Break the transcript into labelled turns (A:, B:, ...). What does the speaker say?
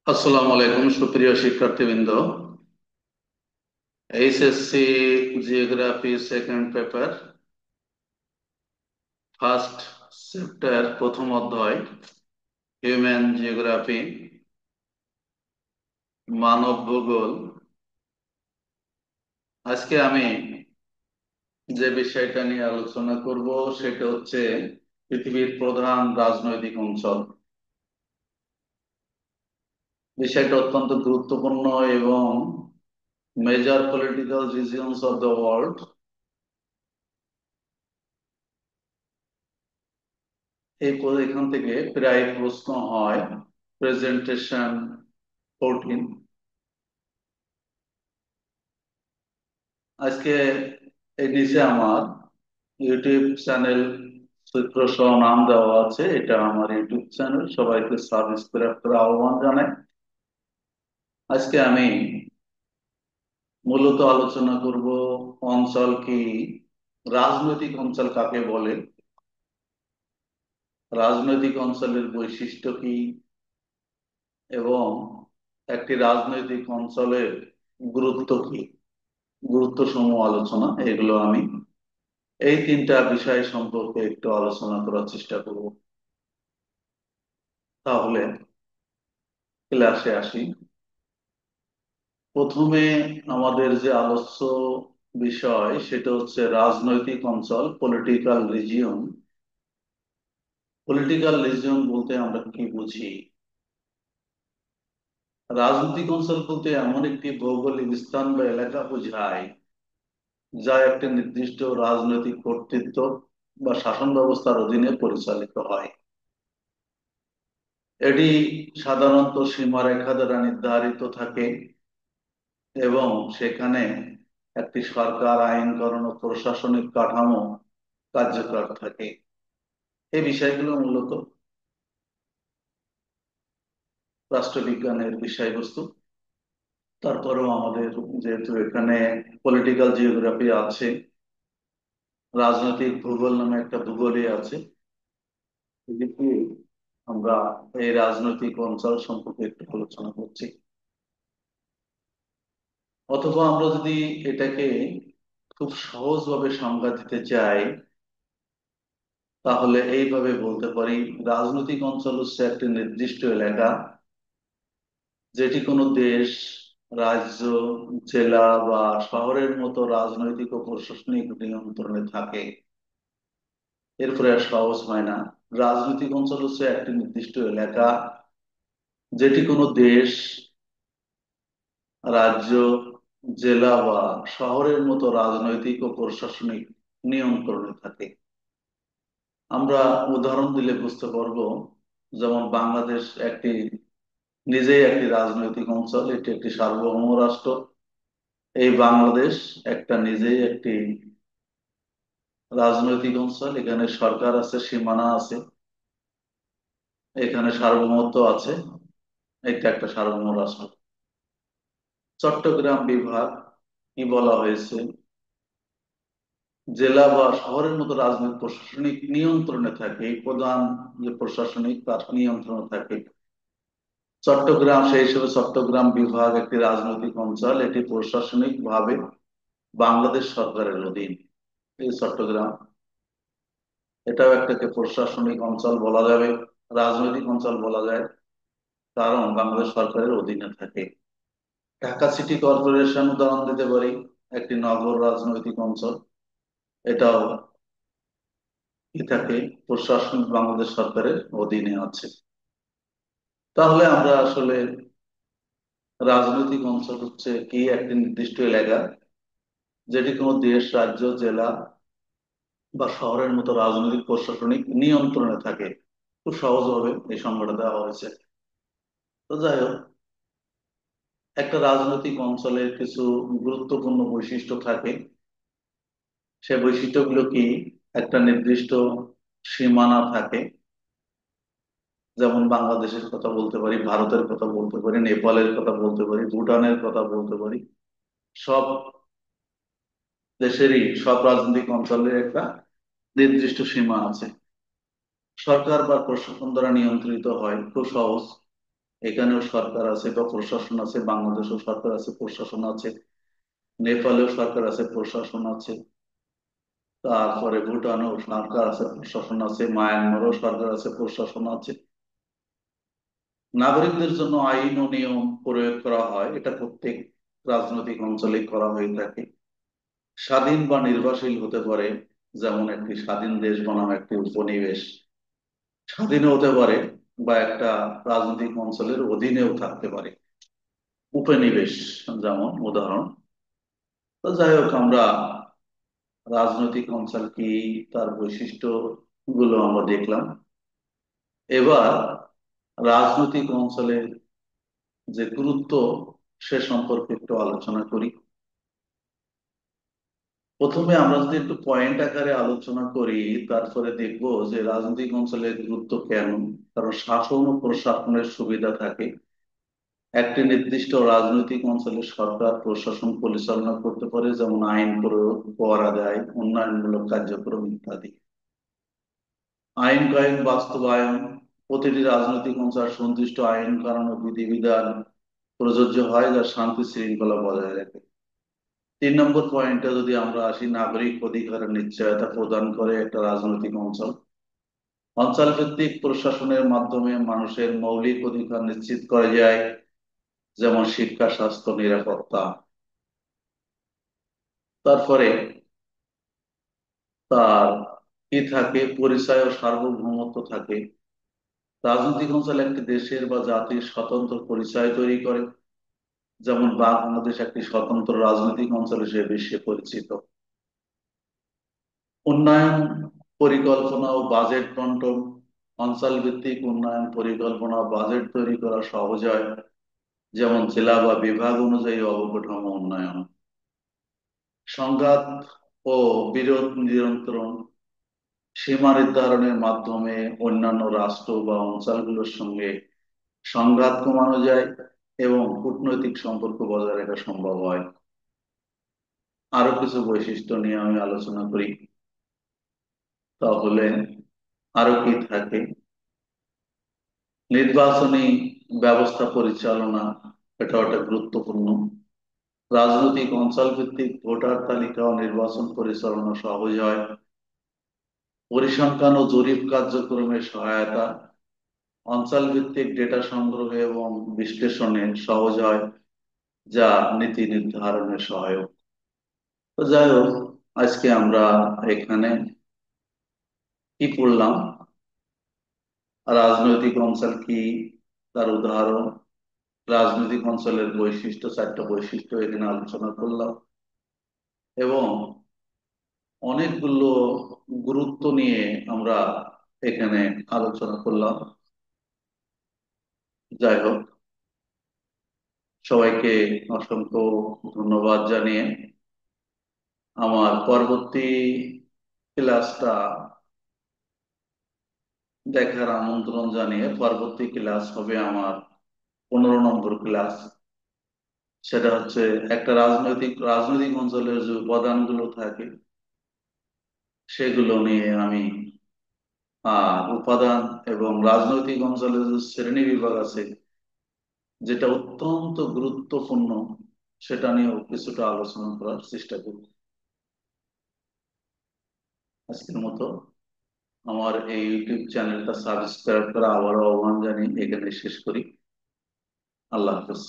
A: আসসালামু আলাইকুম সুপ্রিয় শিক্ষার্থীবৃন্দ। HSC geography second paper first chapter প্রথম অধ্যায় হিউম্যান জিওগ্রাফি মানব ভূগোল। আজকে আমি যে বিষয়টা নিয়ে আলোচনা করব সেটা হচ্ছে পৃথিবীর প্রধান রাজনৈতিক অঞ্চল। বিষয়টা অত্যন্ত গুরুত্বপূর্ণ এবং major political regions of the world. এখান থেকে প্রায় প্রশ্ন হয়। প্রেজেন্টেশন 14। আজকে এই নিচে আমার ইউটিউব চ্যানেল সূত্র সহ নাম দেওয়া আছে। এটা আমার ইউটিউব চ্যানেল, সবাইকে সাবস্ক্রাইব করে আহ্বান জানাই। আজকে আমি মূলত আলোচনা করব অঞ্চল কি, রাজনৈতিক অঞ্চল কাকে বলে, রাজনৈতিক অঞ্চলের বৈশিষ্ট্য কি, এবং একটি রাজনৈতিক অঞ্চলের গুরুত্ব কি, গুরুত্ব সমূহ আলোচনা, এগুলো আমি এই তিনটা বিষয় সম্পর্কে একটু আলোচনা করার চেষ্টা করব। তাহলে ক্লাসে আসি। প্রথমে আমাদের যে আলোচ্য বিষয় সেটা হচ্ছে রাজনৈতিক অঞ্চল, পলিটিক্যাল রিজিয়ন। পলিটিক্যাল রিজিয়ন বলতে আমরা কি বুঝি? রাজনৈতিক অঞ্চল বলতে এমন একটি ভৌগোলিক স্থান বা এলাকা বোঝায় যা একটি নির্দিষ্ট রাজনৈতিক কর্তৃত্ব বা শাসন ব্যবস্থার অধীনে পরিচালিত হয়। এটি সাধারণত সীমারেখা দ্বারা নির্ধারিত থাকে এবং সেখানে একটি সরকার, আইনকানুন ও প্রশাসনিক কাঠামো কার্যকর থাকে। এই বিষয়গুলো মূলত রাষ্ট্রবিজ্ঞানের বিষয়বস্তু। তারপরেও আমাদের যেহেতু এখানে পলিটিক্যাল জিওগ্রাফি আছে, রাজনৈতিক ভূগোল নামে একটা ভূগোলই আছে, এদিকে আমরা এই রাজনৈতিক অঞ্চল সম্পর্কে একটু আলোচনা করছি। অথবা আমরা যদি এটাকে খুব সহজভাবে সংজ্ঞা দিতে চাই তাহলে এইভাবে বলতে পারি, রাজনৈতিক অঞ্চল হচ্ছে একটি নির্দিষ্ট এলাকা যেটি কোনো দেশ, রাজ্য, জেলা বা শহরের মতো রাজনৈতিক ও প্রশাসনিক নিয়ন্ত্রণে থাকে। এরপরে আর সহজ হয় না। রাজনৈতিক অঞ্চল হচ্ছে একটি নির্দিষ্ট এলাকা যেটি কোনো দেশ, রাজ্য, জেলা বা শহরের মতো রাজনৈতিক ও প্রশাসনিক নিয়ন্ত্রণে থাকে। আমরা উদাহরণ দিলে বুঝতে পারবো, যেমন বাংলাদেশ একটি নিজেই একটি রাজনৈতিক অঞ্চল, এটি একটি সার্বভৌম রাষ্ট্র। এই বাংলাদেশ একটা নিজেই একটি রাজনৈতিক অঞ্চল। এখানে সরকার আছে, সীমানা আছে, এখানে সার্বভৌমত্ব আছে, এটা একটা সার্বভৌম রাষ্ট্র। চট্টগ্রাম বিভাগ কি বলা হয়েছে, জেলা বা শহরের মতো রাজনৈতিক প্রশাসনিক নিয়ন্ত্রণে থাকে। এই প্রধান যে প্রশাসনিক তার নিয়ন্ত্রণে থাকে। চট্টগ্রাম সেই হিসেবে চট্টগ্রাম বিভাগ একটি রাজনৈতিক অঞ্চল, এটি প্রশাসনিক ভাবে বাংলাদেশ সরকারের অধীন। এই চট্টগ্রাম, এটাও একটাকে প্রশাসনিক অঞ্চল বলা যাবে, রাজনৈতিক অঞ্চল বলা যায়, কারণ বাংলাদেশ সরকারের অধীনে থাকে। ঢাকা সিটি কর্পোরেশন উদাহরণ দিতে পারি, একটি নগর রাজনৈতিক অঞ্চল, এটাও কি থাকে, প্রশাসনিক বাংলাদেশ সরকারের অধীনে আছে। তাহলে আমরা আসলে রাজনৈতিক অঞ্চল হচ্ছে কি, একটি নির্দিষ্ট এলাকা যেটি কোনো দেশ, রাজ্য, জেলা বা শহরের মতো রাজনৈতিক প্রশাসনিক নিয়ন্ত্রণে থাকে। খুব সহজভাবে এই সংজ্ঞাটা দেওয়া হয়েছে। তো যাই হোক, একটা রাজনৈতিক অঞ্চলের কিছু গুরুত্বপূর্ণ বৈশিষ্ট্য থাকে। সে বৈশিষ্ট্যগুলো কি? একটা নির্দিষ্ট সীমানা থাকে, যেমন বাংলাদেশের কথা বলতে পারি, ভারতের কথা বলতে পারি, নেপালের কথা বলতে পারি, ভুটানের কথা বলতে পারি। সব দেশেরই, সব রাজনৈতিক অঞ্চলের একটা নির্দিষ্ট সীমা আছে, সরকার বা প্রশাসন দ্বারা নিয়ন্ত্রিত হয়। খুব সহজ। এখানেও সরকার আছে বা প্রশাসন আছে, বাংলাদেশেও সরকার আছে, প্রশাসন আছে, নেপালেও সরকার আছে, প্রশাসন আছে, তারপরে ভুটানেও সরকার আছে, প্রশাসন আছে, মায়ানমারও সরকার আছে, প্রশাসন আছে। নাগরিকদের জন্য আইন ও নিয়ম প্রয়োগ করা হয়, এটা প্রত্যেক রাজনৈতিক অঞ্চলে করা হয়ে থাকে। স্বাধীন বা নির্ভরশীল হতে পারে, যেমন একটি স্বাধীন দেশ বনাম একটি উপনিবেশ। স্বাধীনও হতে পারে বা একটা রাজনৈতিক অঞ্চলের অধীনেও থাকতে পারে, উপনিবেশ যেমন উদাহরণ। তো যাই হোক, আমরা রাজনৈতিক অঞ্চল কি, তার বৈশিষ্ট্য গুলো আমরা দেখলাম। এবার রাজনৈতিক অঞ্চলের যে গুরুত্ব সে সম্পর্কে একটু আলোচনা করি। প্রথমে আমরা যদি একটু পয়েন্ট আকারে আলোচনা করি, তারপরে দেখব যে রাজনৈতিক অঞ্চলের গুরুত্ব কেন। কারণ শাসন ও প্রশাসনের সুবিধা থাকে। একটি নির্দিষ্ট রাজনৈতিক অঞ্চলে সরকার প্রশাসন পরিচালনা করতে পারে, যেমন আইন প্রয়োগ, কর আদায়, উন্নয়নমূলক কার্যক্রম ইত্যাদি। আইন কানুন বাস্তবায়ন, প্রতিটি রাজনৈতিক অঞ্চল সুনির্দিষ্ট আইন কানুন ও বিধিবিধান প্রযোজ্য হয়, যা শান্তি শৃঙ্খলা বজায় রাখে। 3 নম্বর পয়েন্টে যদি আমরা আসি, নাগরিক অধিকারের নিশ্চয়তা প্রদান করে একটা রাজনৈতিক অঞ্চল। অঞ্চল ভিত্তিক প্রশাসনের মাধ্যমে মানুষের মৌলিক অধিকার নিশ্চিত করা যায়, যেমন শিক্ষা, স্বাস্থ্য, নিরাপত্তা। তারপরে তার কি থাকে, পরিচয় ও সার্বভৌমত্ব থাকে। রাজনৈতিক অঞ্চল একটি দেশের বা জাতির স্বতন্ত্র পরিচয় তৈরি করে, যেমন বাংলাদেশ একটি স্বতন্ত্র রাজনৈতিক অঞ্চল হিসেবে বিশ্বে পরিচিত। উন্নয়ন পরিকল্পনা ও বাজেট বন্টন, অঞ্চল ভিত্তিক উন্নয়ন পরিকল্পনা ও বাজেট তৈরি করা সহজ হয়, যেমন জেলা বা বিভাগ অনুযায়ী অবকাঠামো উন্নয়ন। সংঘাত ও বিরোধ নিয়ন্ত্রণ, সীমা নির্ধারণের মাধ্যমে অন্যান্য রাষ্ট্র বা অঞ্চলগুলোর সঙ্গে সংঘাত কমানো যায় এবং কূটনৈতিক সম্পর্ক বজায় রাখা সম্ভব হয়। আরো কিছু বৈশিষ্ট্য নিয়ে আমি আলোচনা করি, তাহলে আরো কি থাকে। নির্বাচনী ব্যবস্থা পরিচালনা, এটা একটা গুরুত্বপূর্ণ। রাজনৈতিক অঞ্চল ভিত্তিক ভোটার তালিকা ও নির্বাচন পরিচালনা সহজ হয়। পরিসংখ্যান ও জরিপ কার্যক্রমের সহায়তা, অঞ্চল ভিত্তিক ডেটা সংগ্রহ এবং বিশ্লেষণে সহজ হয়, যা নীতি নির্ধারণে সহায়ক। তো যাই হোক, আজকে আমরা এখানে কি পড়লাম, রাজনৈতিক অঞ্চল কি, তার উদাহরণ, রাজনৈতিক অঞ্চলের বৈশিষ্ট্য, 4টা বৈশিষ্ট্য এখানে আলোচনা করলাম, এবং অনেকগুলো গুরুত্ব নিয়ে আমরা এখানে আলোচনা করলাম। যাই হোক, সবাইকে অসংখ্য ধন্যবাদ জানিয়ে আমার পরবর্তী ক্লাসটা দেখার আমন্ত্রণ জানিয়ে, পরবর্তী ক্লাস হবে আমার 15 নম্বর ক্লাস। সেটা হচ্ছে একটা রাজনৈতিক রাজনৈতিক অঞ্চলের যে উপাদানগুলো থাকে সেগুলো নিয়ে আমি উপাদান এবং রাজনৈতিক অঞ্চলের যে শ্রেণী বিভাগ আছে, যেটা অত্যন্ত গুরুত্বপূর্ণ, সেটা নিয়েও কিছুটা আলোচনা করার চেষ্টা করব। আজকের মতো আমার এই ইউটিউব চ্যানেলটা সাবস্ক্রাইব করা আবারও আহ্বান জানিয়ে এখানে শেষ করি। আল্লাহ হাফেজ।